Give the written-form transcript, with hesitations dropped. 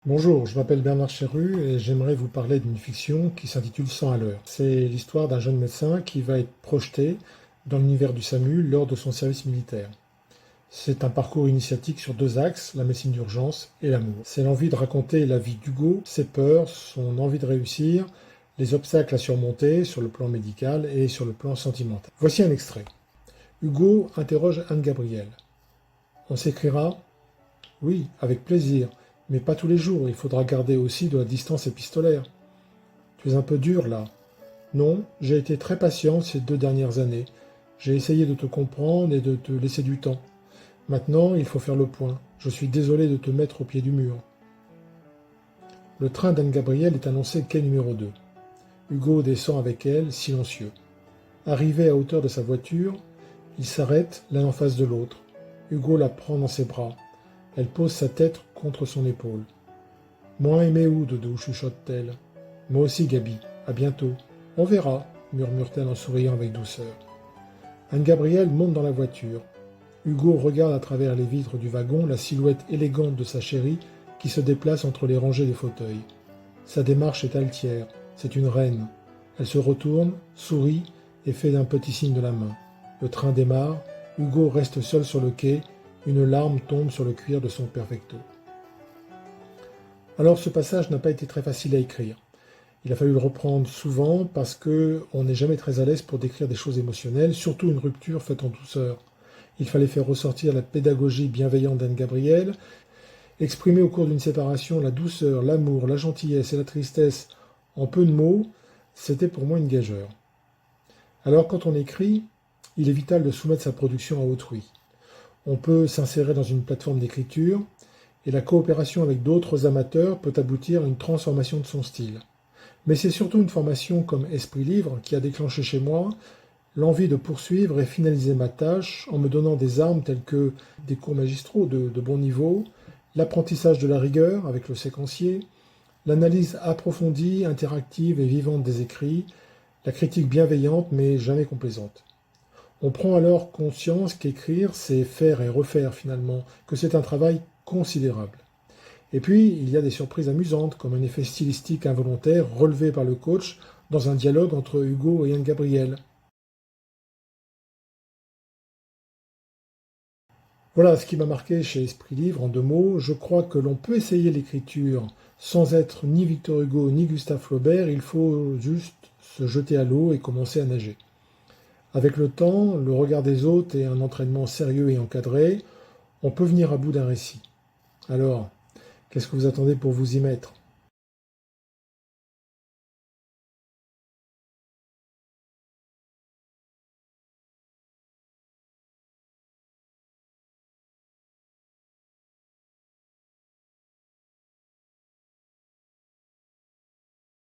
Bonjour, je m'appelle Bernard Chérus et j'aimerais vous parler d'une fiction qui s'intitule 100 à l'heure. C'est l'histoire d'un jeune médecin qui va être projeté dans l'univers du SAMU lors de son service militaire. C'est un parcours initiatique sur deux axes, la médecine d'urgence et l'amour. C'est l'envie de raconter la vie d'Hugo, ses peurs, son envie de réussir, les obstacles à surmonter sur le plan médical et sur le plan sentimental. Voici un extrait. Hugo interroge Anne-Gabrielle. On s'écrira? Oui, avec plaisir, mais pas tous les jours, il faudra garder aussi de la distance épistolaire. Tu es un peu dur là. Non, j'ai été très patient ces 2 dernières années. J'ai essayé de te comprendre et de te laisser du temps. Maintenant, il faut faire le point. Je suis désolé de te mettre au pied du mur. Le train d'Anne-Gabrielle est annoncé quai numéro 2. Hugo descend avec elle, silencieux. Arrivé à hauteur de sa voiture, ils s'arrêtent l'un en face de l'autre. Hugo la prend dans ses bras. Elle pose sa tête contre son épaule. Moins aimé où, Dodo, chuchote-t-elle. Moi aussi, Gabi. À bientôt. On verra, murmure-t-elle en souriant avec douceur. Anne-Gabrielle monte dans la voiture. Hugo regarde à travers les vitres du wagon la silhouette élégante de sa chérie qui se déplace entre les rangées des fauteuils. Sa démarche est altière. C'est une reine. Elle se retourne, sourit et fait un petit signe de la main. Le train démarre. Hugo reste seul sur le quai. Une larme tombe sur le cuir de son perfecto. Alors ce passage n'a pas été très facile à écrire. Il a fallu le reprendre souvent parce qu'on n'est jamais très à l'aise pour décrire des choses émotionnelles, surtout une rupture faite en douceur. Il fallait faire ressortir la pédagogie bienveillante d'Anne-Gabrielle, exprimer au cours d'une séparation la douceur, l'amour, la gentillesse et la tristesse en peu de mots, c'était pour moi une gageure. Alors quand on écrit, il est vital de soumettre sa production à autrui. On peut s'insérer dans une plateforme d'écriture, et la coopération avec d'autres amateurs peut aboutir à une transformation de son style. Mais c'est surtout une formation comme Esprit Livre qui a déclenché chez moi l'envie de poursuivre et finaliser ma tâche en me donnant des armes telles que des cours magistraux de bon niveau, l'apprentissage de la rigueur avec le séquencier, l'analyse approfondie, interactive et vivante des écrits, la critique bienveillante mais jamais complaisante. On prend alors conscience qu'écrire, c'est faire et refaire finalement, que c'est un travail considérable. Et puis, il y a des surprises amusantes, comme un effet stylistique involontaire relevé par le coach dans un dialogue entre Hugo et Anne-Gabrielle. Voilà ce qui m'a marqué chez Esprit Livre en 2 mots. Je crois que l'on peut essayer l'écriture sans être ni Victor Hugo ni Gustave Flaubert, il faut juste se jeter à l'eau et commencer à nager. Avec le temps, le regard des autres et un entraînement sérieux et encadré, on peut venir à bout d'un récit. Alors, qu'est-ce que vous attendez pour vous y mettre ?